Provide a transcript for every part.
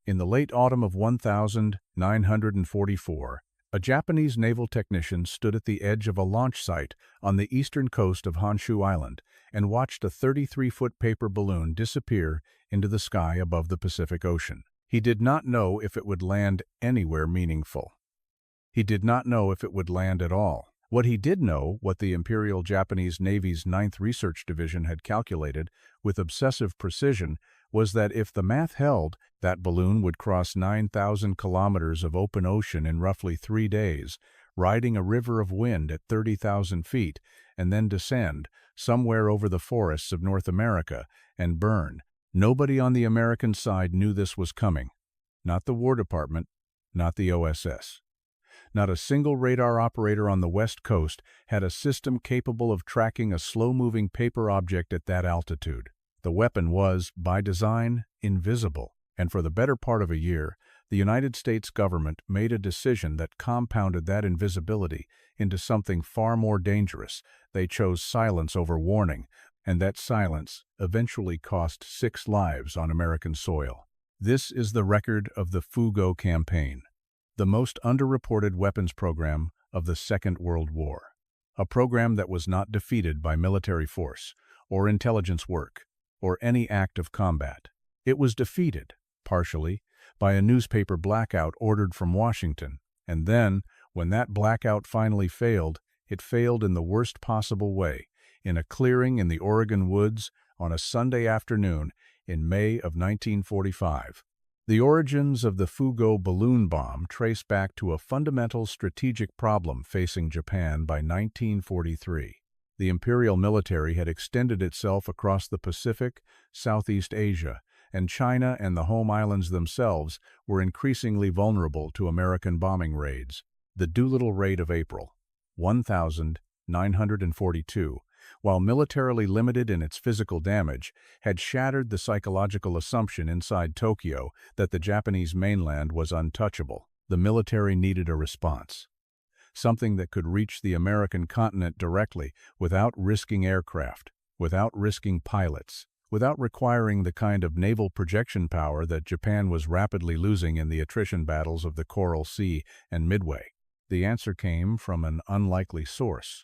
In the late autumn of 1944, a Japanese naval technician stood at the edge of a launch site on the eastern coast of Honshu Island and watched a 33-foot paper balloon disappear into the sky above the Pacific Ocean. He did not know if it would land anywhere meaningful. He did not know if it would land at all. What he did know, what the Imperial Japanese Navy's 9th Research Division had calculated with obsessive precision, was that if the math held, that balloon would cross 9,000 kilometers of open ocean in roughly 3 days, riding a river of wind at 30,000 feet, and then descend somewhere over the forests of North America and burn. Nobody on the American side knew this was coming. Not the War Department, not the OSS. Not a single radar operator on the West Coast had a system capable of tracking a slow-moving paper object at that altitude. The weapon was, by design, invisible, and for the better part of a year, the United States government made a decision that compounded that invisibility into something far more dangerous. They chose silence over warning, and that silence eventually cost 6 lives on American soil. This is the record of the Fugo campaign, the most underreported weapons program of the Second World War. A program that was not defeated by military force, or intelligence work, or any act of combat. It was defeated, partially, by a newspaper blackout ordered from Washington, and then, when that blackout finally failed, it failed in the worst possible way, in a clearing in the Oregon woods on a Sunday afternoon in May of 1945. The origins of the Fugo balloon bomb trace back to a fundamental strategic problem facing Japan by 1943. The imperial military had extended itself across the Pacific, Southeast Asia, and China and the home islands themselves were increasingly vulnerable to American bombing raids. The Doolittle raid of April 1942, while militarily limited in its physical damage, had shattered the psychological assumption inside Tokyo that the Japanese mainland was untouchable. The military needed a response. Something that could reach the American continent directly without risking aircraft, without risking pilots, without requiring the kind of naval projection power that Japan was rapidly losing in the attrition battles of the Coral Sea and Midway. The answer came from an unlikely source.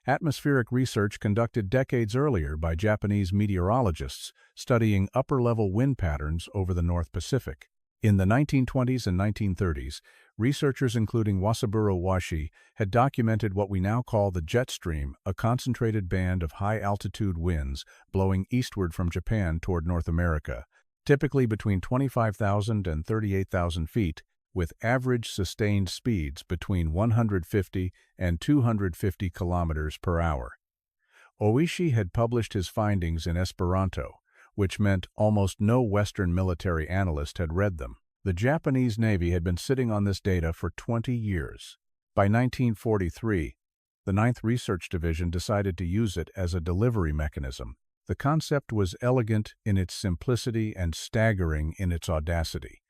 Atmospheric research conducted decades earlier by Japanese meteorologists studying upper-level wind patterns over the North Pacific. In the 1920s and 1930s, researchers including Wasaburo Washi had documented what we now call the jet stream, a concentrated band of high-altitude winds blowing eastward from Japan toward North America, typically between 25,000 and 38,000 feet, with average sustained speeds between 150 and 250 kilometers per hour. Oishi had published his findings in Esperanto, which meant almost no Western military analyst had read them. The Japanese Navy had been sitting on this data for 20 years. By 1943, the 9th Research Division decided to use it as a delivery mechanism. The concept was elegant in its simplicity and staggering in its audacity.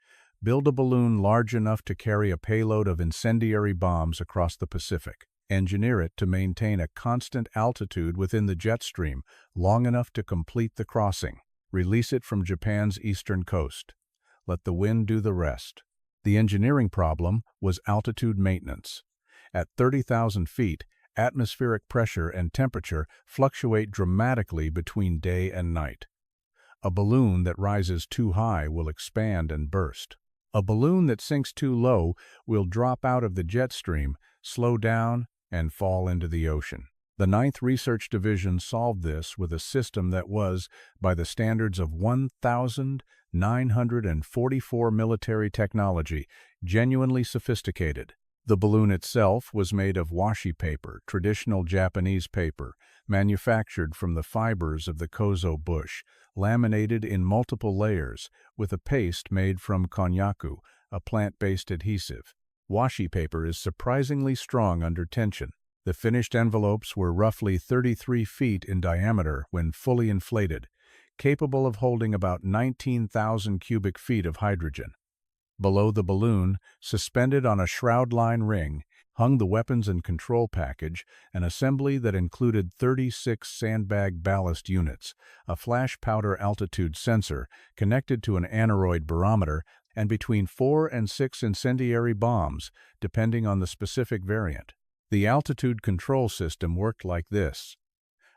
Build a balloon large enough to carry a payload of incendiary bombs across the Pacific. Engineer it to maintain a constant altitude within the jet stream long enough to complete the crossing. Release it from Japan's eastern coast. Let the wind do the rest. The engineering problem was altitude maintenance. At 30,000 feet, atmospheric pressure and temperature fluctuate dramatically between day and night. A balloon that rises too high will expand and burst. A balloon that sinks too low will drop out of the jet stream, slow down, and fall into the ocean. The 9th Research Division solved this with a system that was, by the standards of 1,944 military technology, genuinely sophisticated. The balloon itself was made of washi paper, traditional Japanese paper, manufactured from the fibers of the kozo bush, laminated in multiple layers, with a paste made from konnyaku, a plant-based adhesive. Washi paper is surprisingly strong under tension. The finished envelopes were roughly 33 feet in diameter when fully inflated, capable of holding about 19,000 cubic feet of hydrogen. Below the balloon, suspended on a shroud-line ring, hung the weapons and control package, an assembly that included 36 sandbag ballast units, a flash powder altitude sensor connected to an aneroid barometer, and between 4 and 6 incendiary bombs, depending on the specific variant. The altitude control system worked like this.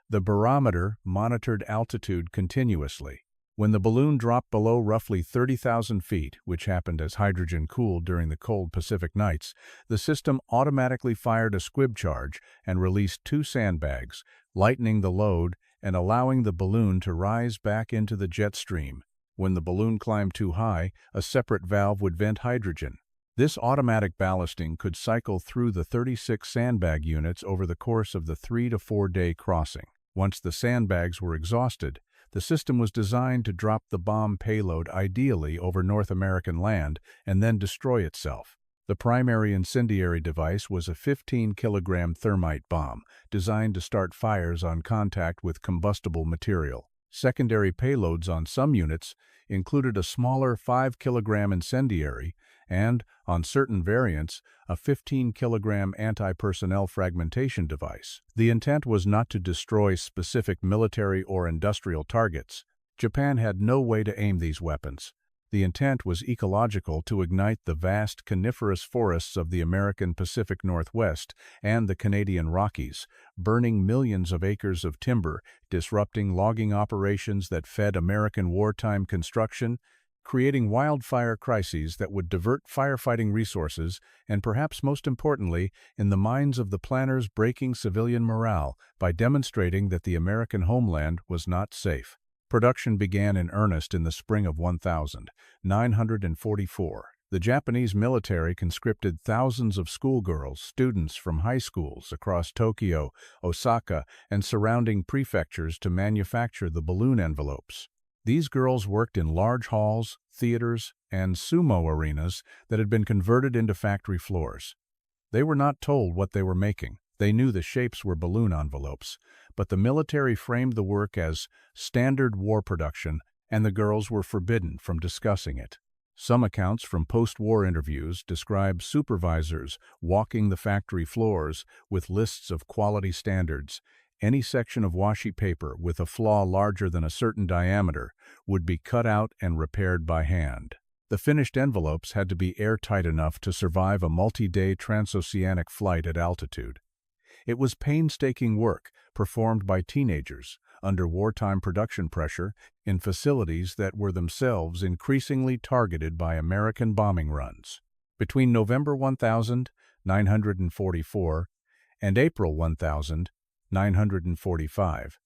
The barometer monitored altitude continuously. When the balloon dropped below roughly 30,000 feet, which happened as hydrogen cooled during the cold Pacific nights, the system automatically fired a squib charge and released 2 sandbags, lightening the load and allowing the balloon to rise back into the jet stream. When the balloon climbed too high, a separate valve would vent hydrogen. This automatic ballasting could cycle through the 36 sandbag units over the course of the 3 to 4 day crossing. Once the sandbags were exhausted, the system was designed to drop the bomb payload ideally over North American land and then destroy itself. The primary incendiary device was a 15-kilogram thermite bomb designed to start fires on contact with combustible material. Secondary payloads on some units included a smaller 5-kilogram incendiary and, on certain variants, a 15-kilogram anti-personnel fragmentation device. The intent was not to destroy specific military or industrial targets. Japan had no way to aim these weapons. The intent was ecological, to ignite the vast coniferous forests of the American Pacific Northwest and the Canadian Rockies, burning millions of acres of timber, disrupting logging operations that fed American wartime construction, creating wildfire crises that would divert firefighting resources, and perhaps most importantly, in the minds of the planners, breaking civilian morale by demonstrating that the American homeland was not safe. Production began in earnest in the spring of 1944. The Japanese military conscripted thousands of schoolgirls, students from high schools across Tokyo, Osaka, and surrounding prefectures to manufacture the balloon envelopes. These girls worked in large halls, theaters, and sumo arenas that had been converted into factory floors. They were not told what they were making. They knew the shapes were balloon envelopes, but the military framed the work as standard war production, and the girls were forbidden from discussing it. Some accounts from post-war interviews describe supervisors walking the factory floors with lists of quality standards. Any section of washi paper with a flaw larger than a certain diameter would be cut out and repaired by hand. The finished envelopes had to be airtight enough to survive a multi-day transoceanic flight at altitude. It was painstaking work performed by teenagers under wartime production pressure in facilities that were themselves increasingly targeted by American bombing runs. Between November 1944 and April 1945,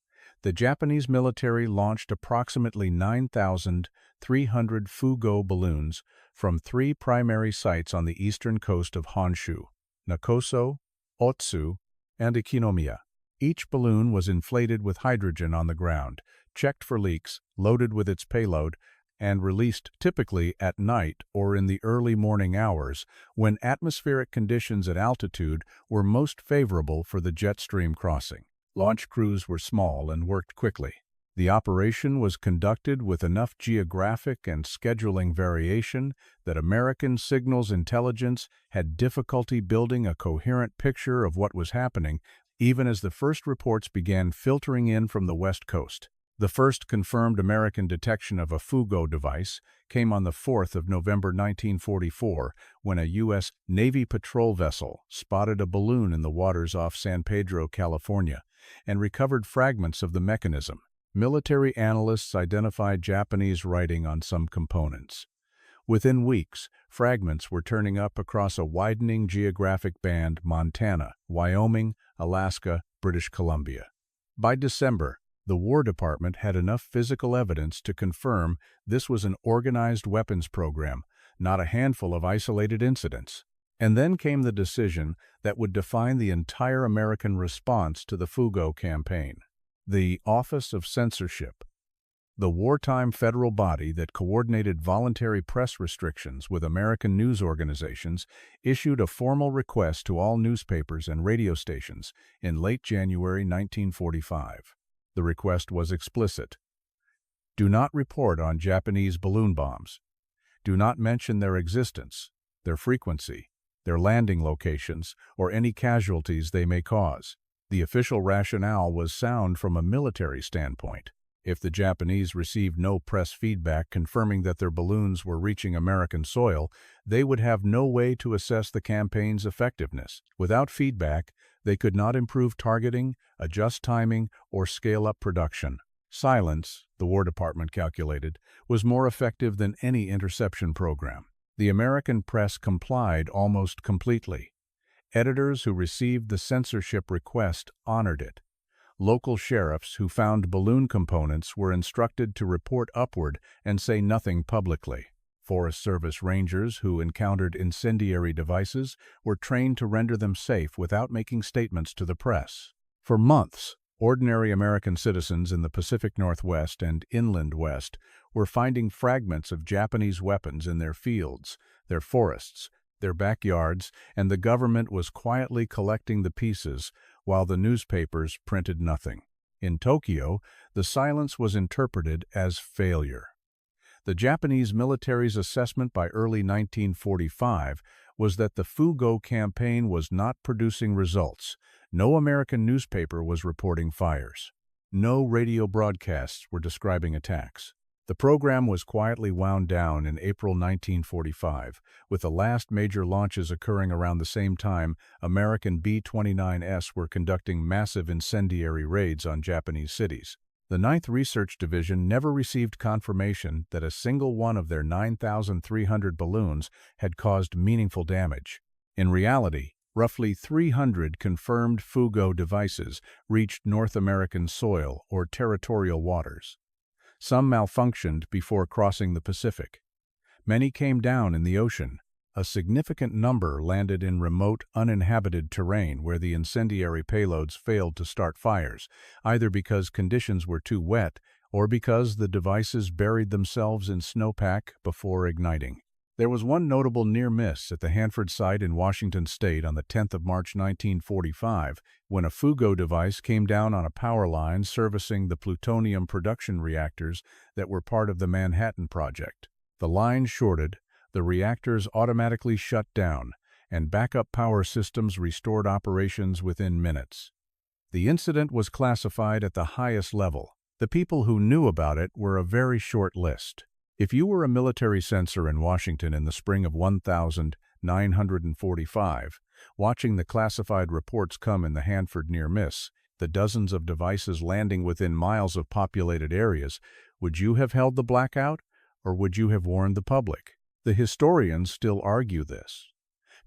the Japanese military launched approximately 9,300 Fugo balloons from 3 primary sites on the eastern coast of Honshu: Nakoso, Otsu, and Ichinomiya. Each balloon was inflated with hydrogen on the ground, checked for leaks, loaded with its payload, and released typically at night or in the early morning hours when atmospheric conditions at altitude were most favorable for the jet stream crossing. Launch crews were small and worked quickly. The operation was conducted with enough geographic and scheduling variation that American signals intelligence had difficulty building a coherent picture of what was happening, even as the first reports began filtering in from the West Coast. The first confirmed American detection of a Fugo device came on the 4th of November 1944 when a U.S. Navy patrol vessel spotted a balloon in the waters off San Pedro, California, and recovered fragments of the mechanism. Military analysts identified Japanese writing on some components. Within weeks, fragments were turning up across a widening geographic band: Montana, Wyoming, Alaska, British Columbia. By December, the War Department had enough physical evidence to confirm this was an organized weapons program, not a handful of isolated incidents. And then came the decision that would define the entire American response to the Fugo campaign. The Office of Censorship, the wartime federal body that coordinated voluntary press restrictions with American news organizations, issued a formal request to all newspapers and radio stations in late January 1945. The request was explicit. Do not report on Japanese balloon bombs. do not mention their existence, their frequency, their landing locations, or any casualties they may cause. The official rationale was sound from a military standpoint. If the Japanese received no press feedback confirming that their balloons were reaching American soil, they would have no way to assess the campaign's effectiveness. Without feedback, they could not improve targeting, adjust timing, or scale up production. Silence, the War Department calculated, was more effective than any interception program. The American press complied almost completely. Editors who received the censorship request honored it. Local sheriffs who found balloon components were instructed to report upward and say nothing publicly. Forest Service rangers who encountered incendiary devices were trained to render them safe without making statements to the press. For months, ordinary American citizens in the Pacific Northwest and Inland West were finding fragments of Japanese weapons in their fields, their forests, their backyards, and the government was quietly collecting the pieces while the newspapers printed nothing. In Tokyo, the silence was interpreted as failure. The Japanese military's assessment by early 1945 was that the Fugo campaign was not producing results. No American newspaper was reporting fires. No radio broadcasts were describing attacks. The program was quietly wound down in April 1945, with the last major launches occurring around the same time. American B-29s were conducting massive incendiary raids on Japanese cities. The 9th Research Division never received confirmation that a single one of their 9,300 balloons had caused meaningful damage. In reality, roughly 300 confirmed Fugo devices reached North American soil or territorial waters. Some malfunctioned before crossing the Pacific. Many came down in the ocean. A significant number landed in remote, uninhabited terrain where the incendiary payloads failed to start fires, either because conditions were too wet or because the devices buried themselves in snowpack before igniting. There was one notable near miss at the Hanford site in Washington state on the 10th of March 1945, when a Fugo device came down on a power line servicing the plutonium production reactors that were part of the Manhattan Project. The line shorted, the reactors automatically shut down, and backup power systems restored operations within minutes. The incident was classified at the highest level. The people who knew about it were a very short list. If you were a military censor in Washington in the spring of 1945, watching the classified reports come in the Hanford near miss, the dozens of devices landing within miles of populated areas, would you have held the blackout, or would you have warned the public? The historians still argue this,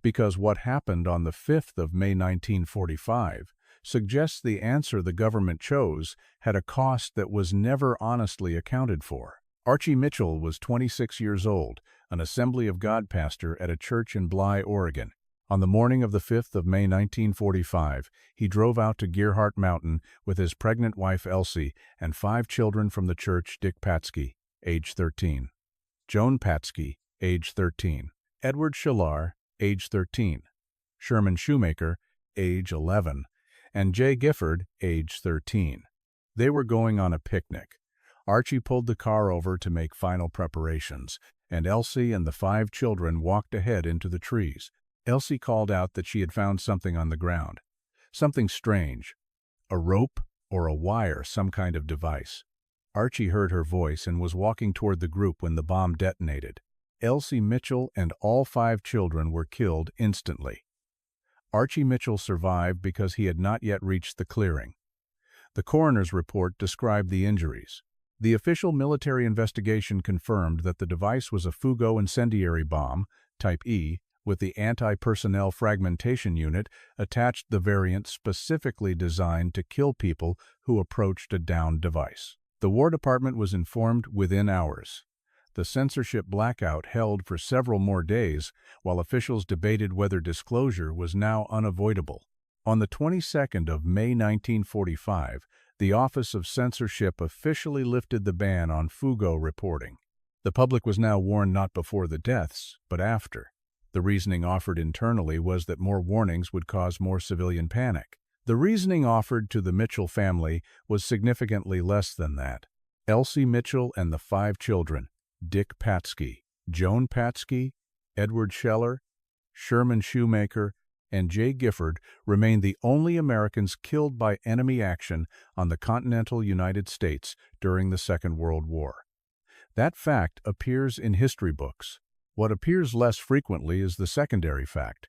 because what happened on the 5th of May 1945 suggests the answer the government chose had a cost that was never honestly accounted for. Archie Mitchell was 26 years old, an Assembly of God pastor at a church in Bly, Oregon. On the morning of the 5th of May 1945, he drove out to Gerhardt Mountain with his pregnant wife Elsie and 5 children from the church: Dick Patsky, age 13, Joan Patsky, age 13, Edward Shillar, age 13, Sherman Shoemaker, age 11, and Jay Gifford, age 13. They were going on a picnic. Archie pulled the car over to make final preparations, and Elsie and the 5 children walked ahead into the trees. Elsie called out that she had found something on the ground. Something strange. A rope or a wire, some kind of device. Archie heard her voice and was walking toward the group when the bomb detonated. Elsie Mitchell and all 5 children were killed instantly. Archie Mitchell survived because he had not yet reached the clearing. The coroner's report described the injuries. The official military investigation confirmed that the device was a Fugo incendiary bomb, Type E, with the anti-personnel fragmentation unit attached, the variant specifically designed to kill people who approached a downed device. The War Department was informed within hours. The censorship blackout held for several more days, while officials debated whether disclosure was now unavoidable. On the 22nd of May 1945, the Office of Censorship officially lifted the ban on Fugo reporting. The public was now warned not before the deaths, but after. The reasoning offered internally was that more warnings would cause more civilian panic. The reasoning offered to the Mitchell family was significantly less than that. Elsie Mitchell and the 5 children, Dick Patsky, Joan Patsky, Edward Scheller, Sherman Shoemaker, and J. Gifford remained the only Americans killed by enemy action on the continental United States during the Second World War. That fact appears in history books. What appears less frequently is the secondary fact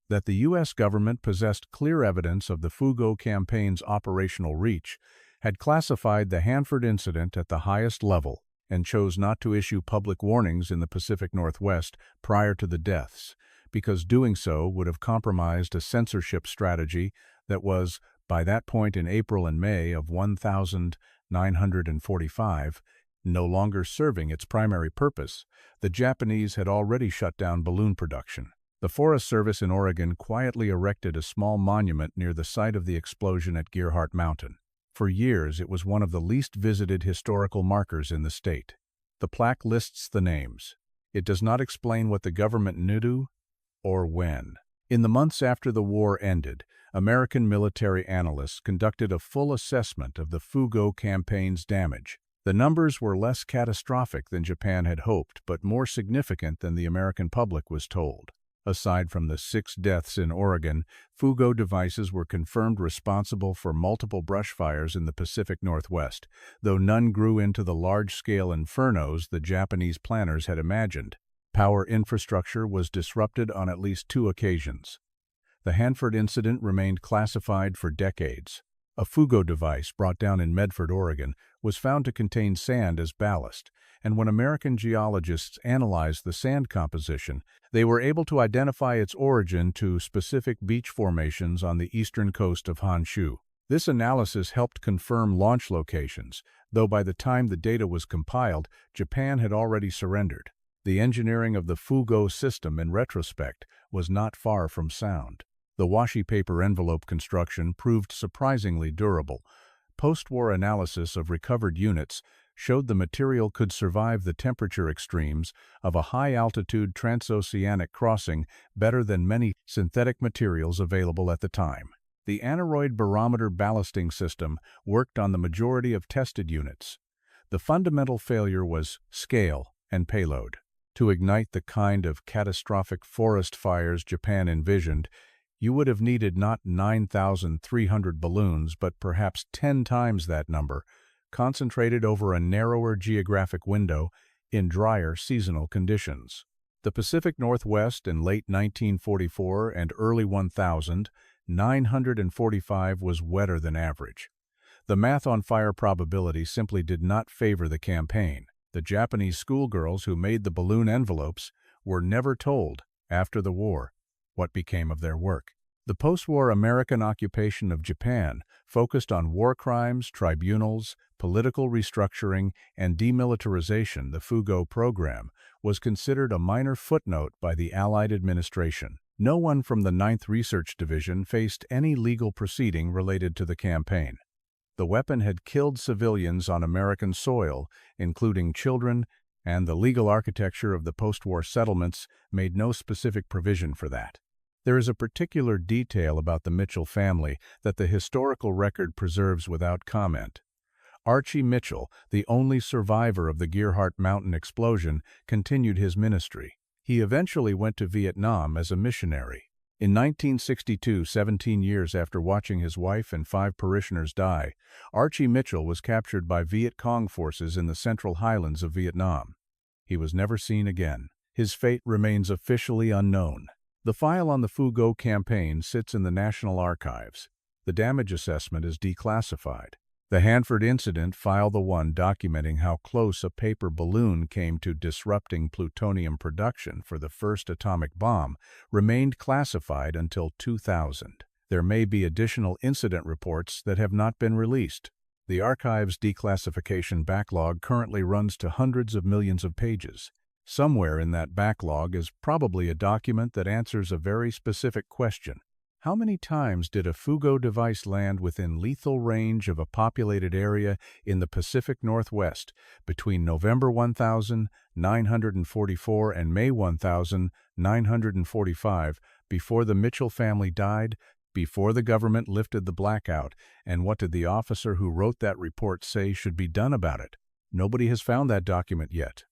that the U.S. government possessed clear evidence of the Fuggo campaign's operational reach, had classified the Hanford incident at the highest level, and chose not to issue public warnings in the Pacific Northwest prior to the deaths, because doing so would have compromised a censorship strategy that was, by that point in April and May of 1945, no longer serving its primary purpose. The Japanese had already shut down balloon production. The Forest Service in Oregon quietly erected a small monument near the site of the explosion at Gearhart Mountain. For years, it was one of the least visited historical markers in the state. The plaque lists the names. It does not explain what the government knew or when. In the months after the war ended, American military analysts conducted a full assessment of the Fuggo campaign's damage. The numbers were less catastrophic than Japan had hoped, but more significant than the American public was told. Aside from the 6 deaths in Oregon, Fuggo devices were confirmed responsible for multiple brush fires in the Pacific Northwest, though none grew into the large-scale infernos the Japanese planners had imagined. Power infrastructure was disrupted on at least 2 occasions. The Hanford incident remained classified for decades. A Fuggo device brought down in Medford, Oregon, was found to contain sand as ballast, and when American geologists analyzed the sand composition, they were able to identify its origin to specific beach formations on the eastern coast of Honshu. This analysis helped confirm launch locations, though by the time the data was compiled, Japan had already surrendered. The engineering of the Fuggo system, in retrospect, was not far from sound. The washi paper envelope construction proved surprisingly durable. Post-war analysis of recovered units showed the material could survive the temperature extremes of a high-altitude transoceanic crossing better than many synthetic materials available at the time. The aneroid barometer ballasting system worked on the majority of tested units. The fundamental failure was scale and payload. To ignite the kind of catastrophic forest fires Japan envisioned, you would have needed not 9,300 balloons, but perhaps 10 times that number, concentrated over a narrower geographic window in drier seasonal conditions. The Pacific Northwest in late 1944 and early 1945 was wetter than average. The math on fire probability simply did not favor the campaign. The Japanese schoolgirls who made the balloon envelopes were never told, after the war, what became of their work. The post-war American occupation of Japan focused on war crimes, tribunals, political restructuring, and demilitarization. The Fuggo program was considered a minor footnote by the Allied administration. No one from the 9th Research Division faced any legal proceeding related to the campaign. The weapon had killed civilians on American soil, including children, and the legal architecture of the post-war settlements made no specific provision for that. There is a particular detail about the Mitchell family that the historical record preserves without comment. Archie Mitchell, the only survivor of the Gearhart Mountain explosion, continued his ministry. He eventually went to Vietnam as a missionary. In 1962, 17 years after watching his wife and 5 parishioners die, Archie Mitchell was captured by Viet Cong forces in the Central Highlands of Vietnam. He was never seen again. His fate remains officially unknown. The file on the Fuggo campaign sits in the National Archives. The damage assessment is declassified. The Hanford incident, file the one documenting how close a paper balloon came to disrupting plutonium production for the first atomic bomb, remained classified until 2000. There may be additional incident reports that have not been released. The archive's declassification backlog currently runs to hundreds of millions of pages. Somewhere in that backlog is probably a document that answers a very specific question. How many times did a Fuggo device land within lethal range of a populated area in the Pacific Northwest between November 1944 and May 1945 before the Mitchell family died, before the government lifted the blackout, and what did the officer who wrote that report say should be done about it? Nobody has found that document yet.